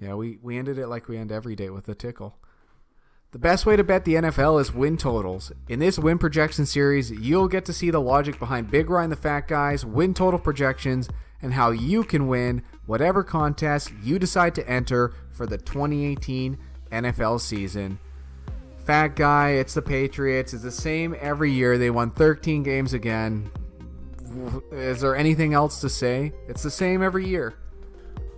Yeah, we ended it like we end every day with a tickle. The best way to bet the NFL is win totals. In this win projection series, you'll get to see the logic behind Big Ryan the Fat Guy's win total projections and how you can win whatever contest you decide to enter for the 2018 NFL season. Fat Guy, it's the Patriots. It's the same every year. They won 13 games again. Is there anything else to say? It's the same every year.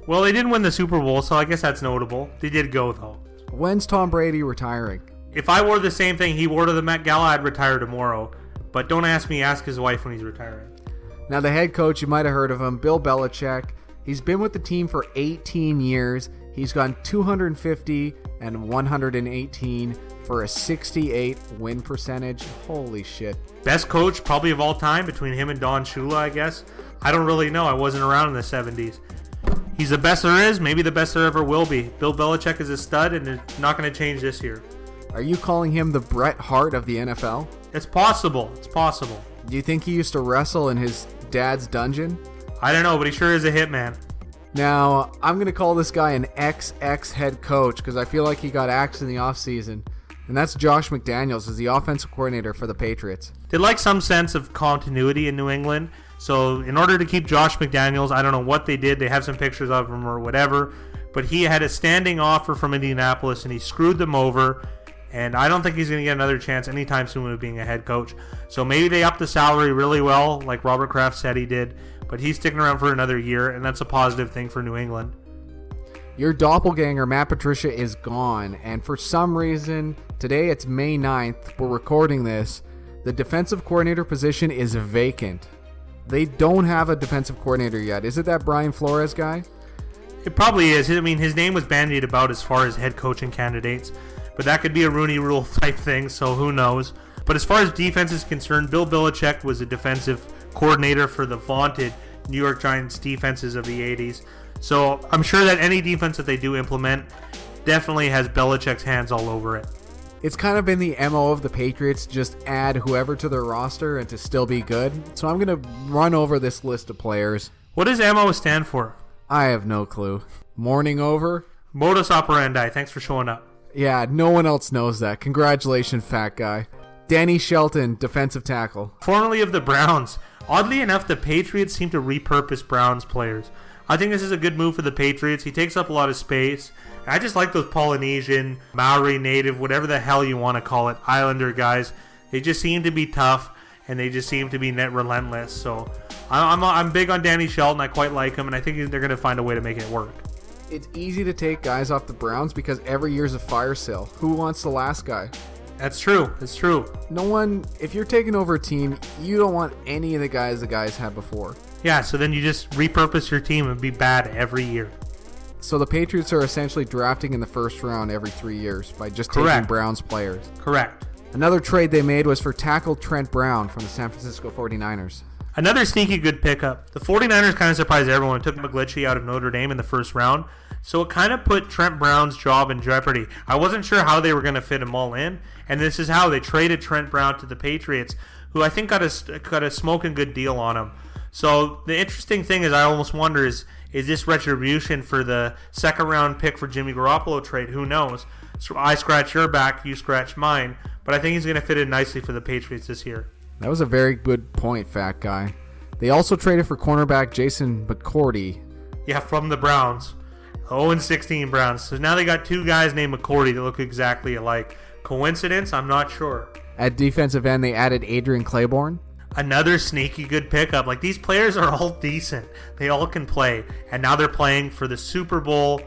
Well, they didn't win the Super Bowl, so I guess that's notable. They did go, though. When's Tom Brady retiring? If I wore the same thing he wore to the Met Gala, I'd retire tomorrow. But don't ask me, ask his wife when he's retiring. Now, the head coach, you might have heard of him, Bill Belichick. He's been with the team for 18 years. He's gone 250 and 118 for a 68 win percentage. Holy shit. Best coach probably of all time between him and Don Shula, I guess. I don't really know. I wasn't around in the 70s. He's the best there is, maybe the best there ever will be. Bill Belichick is a stud, and it's not going to change this year. Are you calling him the Bret Hart of the NFL? It's possible. It's possible. Do you think he used to wrestle in his dad's dungeon? I don't know, but he sure is a hitman. Now, I'm going to call this guy an ex head coach because I feel like he got axed in the offseason. And that's Josh McDaniels as the offensive coordinator for the Patriots. They'd like some sense of continuity in New England. So in order to keep Josh McDaniels, I don't know what they did. They have some pictures of him or whatever. But he had a standing offer from Indianapolis, and he screwed them over. And I don't think he's going to get another chance anytime soon with being a head coach. So maybe they up the salary really well, like Robert Kraft said he did. But he's sticking around for another year, and that's a positive thing for New England. Your doppelganger, Matt Patricia, is gone. And for some reason, today it's May 9th. We're recording this. The defensive coordinator position is vacant. They don't have a defensive coordinator yet. Is it that Brian Flores guy? It probably is. I mean, his name was bandied about as far as head coaching candidates. But that could be a Rooney Rule type thing, so who knows. But as far as defense is concerned, Bill Belichick was a defensive coordinator for the vaunted New York Giants defenses of the 80s. So I'm sure that any defense that they do implement definitely has Belichick's hands all over it. It's kind of been the MO of the Patriots, just add whoever to their roster and to still be good. So I'm going to run over this list of players. What does MO stand for? I have no clue. Morning over? Modus operandi. Thanks for showing up. Yeah, no one else knows that. Congratulations, fat guy. Danny Shelton, defensive tackle. Formerly of the Browns. Oddly enough, the Patriots seem to repurpose Browns players. I think this is a good move for the Patriots. He takes up a lot of space. I just like those Polynesian, Maori, native, whatever the hell you want to call it, Islander guys. They just seem to be tough, and they just seem to be net relentless. So I'm big on Danny Shelton. I quite like him, and I think they're going to find a way to make it work. It's easy to take guys off the Browns because every year's a fire sale. Who wants the last guy? That's true. It's true. No one, if you're taking over a team, you don't want any of the guys had before. Yeah, so then you just repurpose your team and be bad every year. So the Patriots are essentially drafting in the first round every 3 years by just taking Browns players. Correct. Another trade they made was for tackle Trent Brown from the San Francisco 49ers. Another sneaky good pickup. The 49ers kind of surprised everyone and took McGlinchey out of Notre Dame in the first round. So it kind of put Trent Brown's job in jeopardy. I wasn't sure how they were going to fit him all in. And this is how they traded Trent Brown to the Patriots, who I think got a smoking good deal on him. So the interesting thing is I almost wonder is this retribution for the second round pick for Jimmy Garoppolo trade? Who knows? So I scratch your back, you scratch mine. But I think he's going to fit in nicely for the Patriots this year. That was a very good point, fat guy. They also traded for cornerback Jason McCourty. Yeah, from the Browns. 0-16 Browns. So now they got two guys named McCourty that look exactly alike. Coincidence? I'm not sure. At defensive end, they added Adrian Claiborne. Another sneaky good pickup. Like, these players are all decent. They all can play. And now they're playing for the Super Bowl,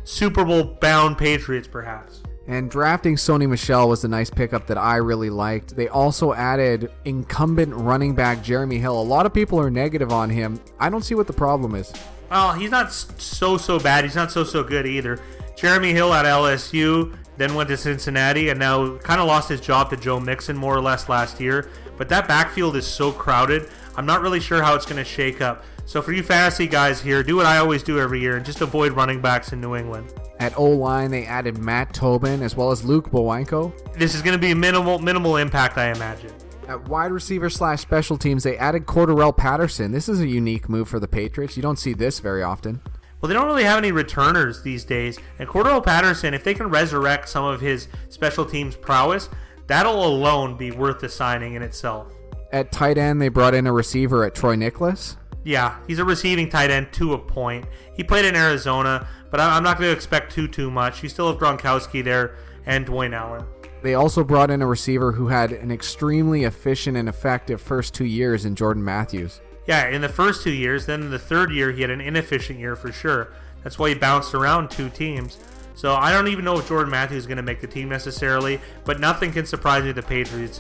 Super Bowl bound Patriots perhaps. And drafting Sony Michel was a nice pickup that I really liked. They also added incumbent running back Jeremy Hill. A lot of people are negative on him. I don't see what the problem is. Well, he's not so bad. He's not so good either. Jeremy Hill at LSU, then went to Cincinnati, and now kind of lost his job to Joe Mixon more or less last year. But that backfield is so crowded, I'm not really sure how it's going to shake up. So for you fantasy guys here, do what I always do every year and just avoid running backs in New England. At O-line, they added Matt Tobin as well as Luke Bowanko. This is going to be minimal impact, I imagine. At wide receiver / special teams, they added Cordarrelle Patterson. This is a unique move for the Patriots. You don't see this very often. Well, they don't really have any returners these days. And Cordell Patterson, if they can resurrect some of his special teams prowess, that'll alone be worth the signing in itself. At tight end, they brought in a receiver at Troy Nicholas. Yeah, he's a receiving tight end to a point. He played in Arizona, but I'm not going to expect too much. You still have Gronkowski there and Dwayne Allen. They also brought in a receiver who had an extremely efficient and effective first 2 years in Jordan Matthews. Yeah, in the first 2 years. Then in the third year, he had an inefficient year for sure. That's why he bounced around 2 teams. So I don't even know if Jordan Matthews is going to make the team necessarily, but nothing can surprise me with the Patriots.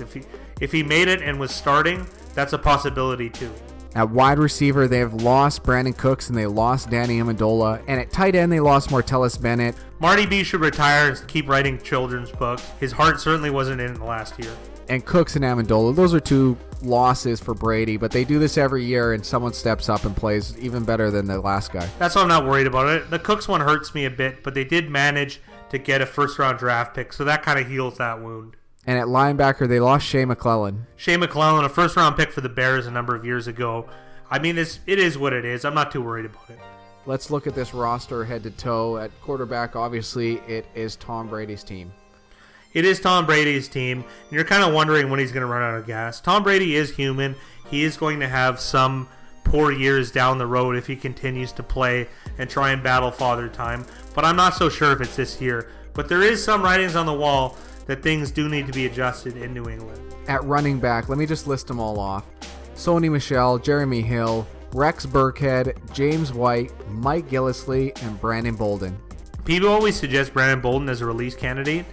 If he made it and was starting, that's a possibility too. At wide receiver, they have lost Brandon Cooks and they lost Danny Amendola. And at tight end, they lost Martellus Bennett. Marty B should retire and keep writing children's books. His heart certainly wasn't in the last year. And Cooks and Amendola, those are 2 losses for Brady, but they do this every year and someone steps up and plays even better than the last guy. That's why I'm not worried about it. The Cooks one hurts me a bit, but they did manage to get a first-round draft pick, so that kind of heals that wound. And at linebacker, they lost Shea McClellan. Shea McClellan, a first-round pick for the Bears a number of years ago. I mean, it is what it is. I'm not too worried about it. Let's look at this roster head to toe. At quarterback, obviously, it is Tom Brady's team. It is Tom Brady's team, and you're kind of wondering when he's going to run out of gas. Tom Brady is human. He is going to have some poor years down the road if he continues to play and try and battle father time, but I'm not so sure if it's this year. But there is some writings on the wall that things do need to be adjusted in New England. At running back, let me just list them all off. Sony Michel, Jeremy Hill, Rex Burkhead, James White, Mike Gillislee, and Brandon Bolden. People always suggest Brandon Bolden as a release candidate,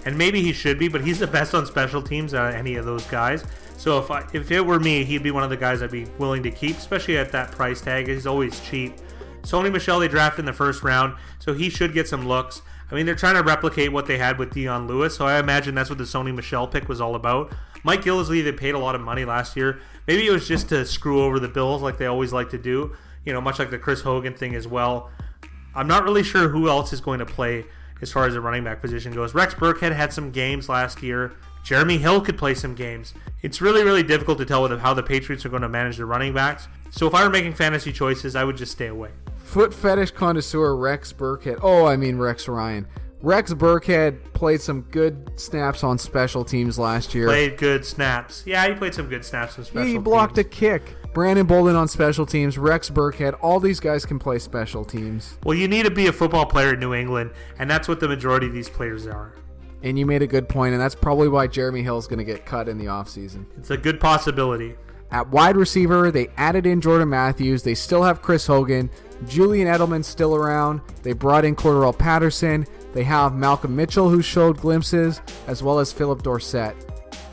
and maybe he should be, but he's the best on special teams out of any of those guys. So if it were me, he'd be one of the guys I'd be willing to keep, especially at that price tag. He's always cheap. Sony Michel they drafted in the first round, so he should get some looks. I mean, they're trying to replicate what they had with Dion Lewis, so I imagine that's what the Sony Michel pick was all about. Mike Gillislee, they paid a lot of money last year. Maybe it was just to screw over the Bills like they always like to do, much like the Chris Hogan thing as well. I'm not really sure who else is going to play as far as the running back position goes. Rex Burkhead had some games last year. Jeremy Hill could play some games. It's really, really difficult to tell how the Patriots are going to manage their running backs. So if I were making fantasy choices, I would just stay away. Foot fetish connoisseur Rex Burkhead. Rex Ryan. Rex Burkhead played some good snaps on special teams last year. Played good snaps. Yeah, he played some good snaps on special teams. He blocked a kick. Brandon Bolden on special teams. Rex Burkhead. All these guys can play special teams. Well, you need to be a football player in New England, and that's what the majority of these players are. And you made a good point, and that's probably why Jeremy Hill is going to get cut in the offseason. It's a good possibility. At wide receiver, they added in Jordan Matthews. They still have Chris Hogan. Julian Edelman's still around. They brought in Cordell Patterson. They have Malcolm Mitchell, who showed glimpses, as well as Philip Dorsett.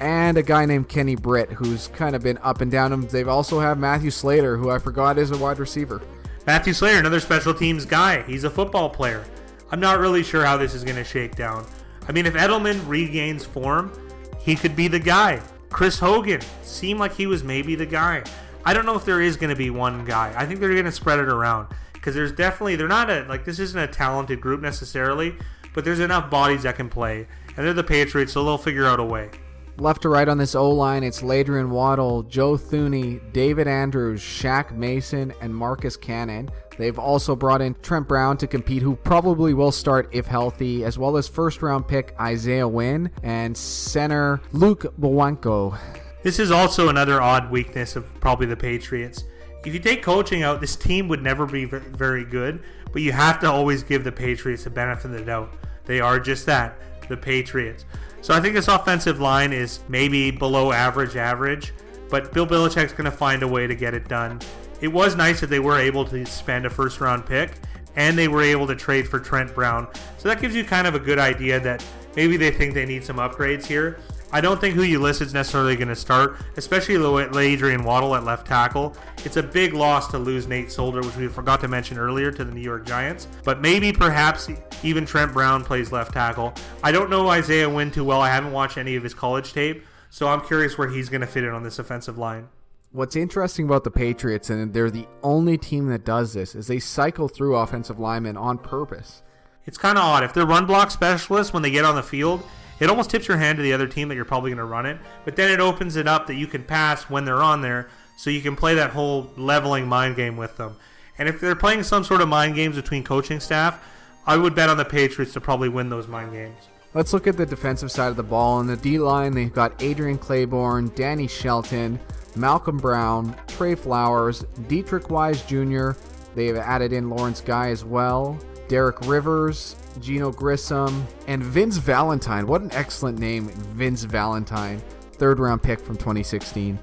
And a guy named Kenny Britt, who's kind of been up and down. They've also have Matthew Slater, who I forgot is a wide receiver. Matthew Slater, another special teams guy. He's a football player. I'm not really sure how this is going to shake down. I mean, if Edelman regains form, he could be the guy. Chris Hogan seemed like he was maybe the guy. I don't know if there is going to be one guy. I think they're going to spread it around because this isn't a talented group necessarily, but there's enough bodies that can play, and they're the Patriots, so they'll figure out a way. Left to right on this O-line, it's Ladrian Waddle, Joe Thuney, David Andrews, Shaq Mason, and Marcus Cannon. They've also brought in Trent Brown to compete, who probably will start if healthy, as well as first-round pick Isaiah Wynn and center Luke Bowanko. This is also another odd weakness of probably the Patriots. If you take coaching out, this team would never be very good, but you have to always give the Patriots the benefit of the doubt. They are just that, the Patriots. So I think this offensive line is maybe below average, but Bill Belichick's going to find a way to get it done. It was nice that they were able to spend a first-round pick, and they were able to trade for Trent Brown. So that gives you kind of a good idea that maybe they think they need some upgrades here. I don't think who you list is necessarily going to start, especially Ladrian Waddle at left tackle. It's a big loss to lose Nate Solder, which we forgot to mention earlier, to the New York Giants. But maybe, perhaps, even Trent Brown plays left tackle. I don't know Isaiah Wynn too well. I haven't watched any of his college tape, so I'm curious where he's going to fit in on this offensive line. What's interesting about the Patriots, and they're the only team that does this, is they cycle through offensive linemen on purpose. It's kind of odd. If they're run block specialists when they get on the field, it almost tips your hand to the other team that you're probably going to run it, but then it opens it up that you can pass when they're on there, so you can play that whole leveling mind game with them. And if they're playing some sort of mind games between coaching staff, I would bet on the Patriots to probably win those mind games. Let's look at the defensive side of the ball. On the D-line, they've got Adrian Claiborne, Danny Shelton, Malcolm Brown, Trey Flowers, Dietrich Wise Jr. They have added in Lawrence Guy as well, Derek Rivers, Geno Grissom, and Vince Valentine. What an excellent name, Vince Valentine. Third-round pick from 2016.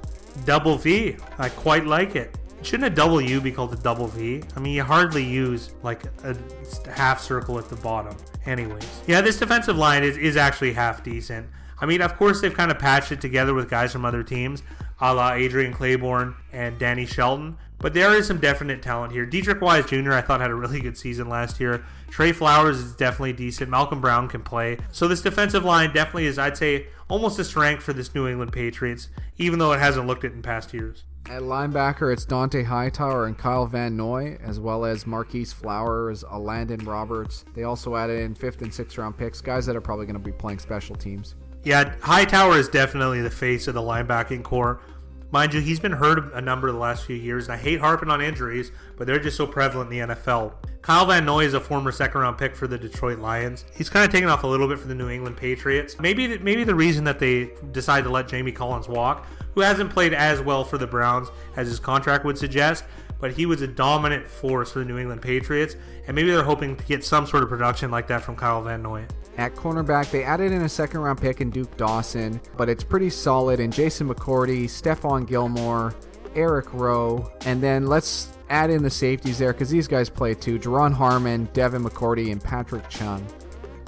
Double V. I quite like it. Shouldn't a double U be called a double V? I mean, you hardly use like a half circle at the bottom. Anyways. Yeah, this defensive line is actually half decent. I mean, of course, they've kind of patched it together with guys from other teams, a la Adrian Claiborne and Danny Shelton. But there is some definite talent here. Dietrich Wise Jr., I thought, had a really good season last year. Trey Flowers is definitely decent. Malcolm Brown can play. So this defensive line definitely is, I'd say, almost a strength for this New England Patriots, even though it hasn't looked it in past years. At linebacker, it's Dante Hightower and Kyle Van Noy, as well as Marquise Flowers, Landon Roberts. They also added in 5th and 6th round picks, guys that are probably going to be playing special teams. Yeah, Hightower is definitely the face of the linebacking core. Mind you, he's been hurt a number of the last few years, and I hate harping on injuries, but they're just so prevalent in the NFL. Kyle Van Noy is a former second-round pick for the Detroit Lions. He's kind of taken off a little bit for the New England Patriots. Maybe the reason that they decided to let Jamie Collins walk, who hasn't played as well for the Browns as his contract would suggest, but he was a dominant force for the New England Patriots, and maybe they're hoping to get some sort of production like that from Kyle Van Noy. At cornerback, they added in a second-round pick in Duke Dawson, but it's pretty solid in Jason McCourty, Stephon Gilmore, Eric Rowe, and then let's add in the safeties there because these guys play too. Jerron Harmon, Devin McCourty, and Patrick Chung.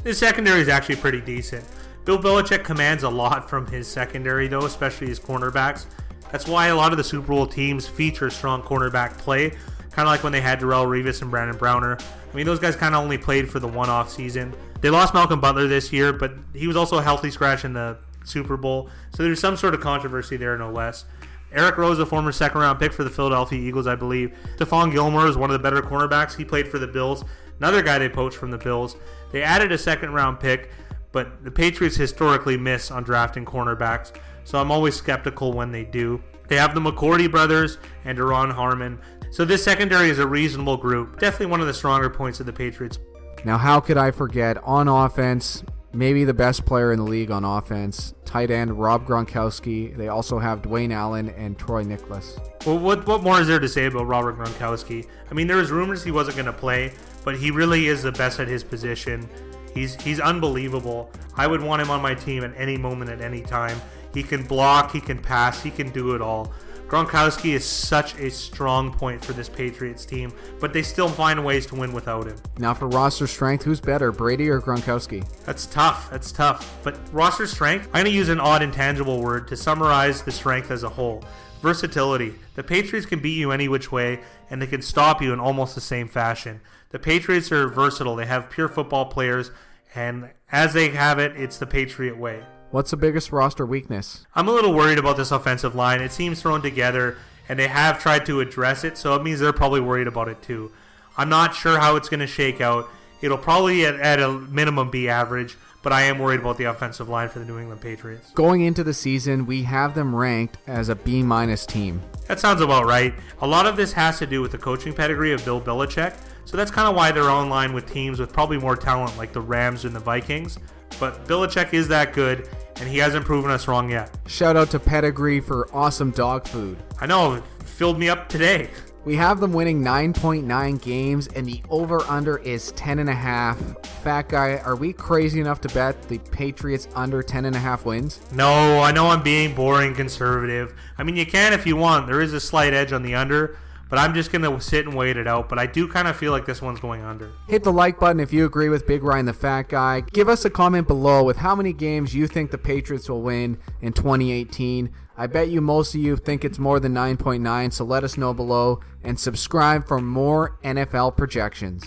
This secondary is actually pretty decent. Bill Belichick commands a lot from his secondary, though, especially his cornerbacks. That's why a lot of the Super Bowl teams feature strong cornerback play, kind of like when they had Darrelle Revis and Brandon Browner. I mean, those guys kind of only played for the one-off season. They lost Malcolm Butler this year, but he was also a healthy scratch in the Super Bowl, so there's some sort of controversy there, no less. Eric Rowe is a former second-round pick for the Philadelphia Eagles, I believe. Stephon Gilmore is one of the better cornerbacks. He played for the Bills. Another guy they poached from the Bills. They added a second-round pick, but the Patriots historically miss on drafting cornerbacks, so I'm always skeptical when they do. They have the McCourty brothers and Jerron Harmon. So this secondary is a reasonable group. Definitely one of the stronger points of the Patriots. Now, how could I forget, on offense, maybe the best player in the league on offense, tight end Rob Gronkowski. They also have Dwayne Allen and Troy Nicholas. Well, what more is there to say about Robert Gronkowski? I mean, there was rumors he wasn't going to play, but he really is the best at his position. He's unbelievable. I would want him on my team at any moment, at any time. He can block, he can pass, he can do it all. Gronkowski is such a strong point for this Patriots team, but they still find ways to win without him. Now for roster strength, who's better, Brady or Gronkowski? That's tough. But roster strength, I'm going to use an odd intangible word to summarize the strength as a whole. Versatility. The Patriots can beat you any which way, and they can stop you in almost the same fashion. The Patriots are versatile. They have pure football players, and as they have it, it's the Patriot way. What's the biggest roster weakness? I'm a little worried about this offensive line. It seems thrown together, and they have tried to address it, so it means they're probably worried about it too. I'm not sure how it's going to shake out. It'll probably at a minimum be average, but I am worried about the offensive line for the New England Patriots. Going into the season, we have them ranked as a B- team. That sounds about right. A lot of this has to do with the coaching pedigree of Bill Belichick, so that's kind of why they're on line with teams with probably more talent like the Rams and the Vikings. But Belichick is that good, and he hasn't proven us wrong yet. Shout out to Pedigree for awesome dog food. I know, it filled me up today. We have them winning 9.9 games, and the over-under is 10.5. Fat Guy, are we crazy enough to bet the Patriots under 10.5 wins? No, I know I'm being boring conservative. I mean, you can if you want. There is a slight edge on the under, but I'm just going to sit and wait it out. But I do kind of feel like this one's going under. Hit the like button if you agree with Big Ryan the Fat Guy. Give us a comment below with how many games you think the Patriots will win in 2018. I bet you most of you think it's more than 9.9, so let us know below. And subscribe for more NFL projections.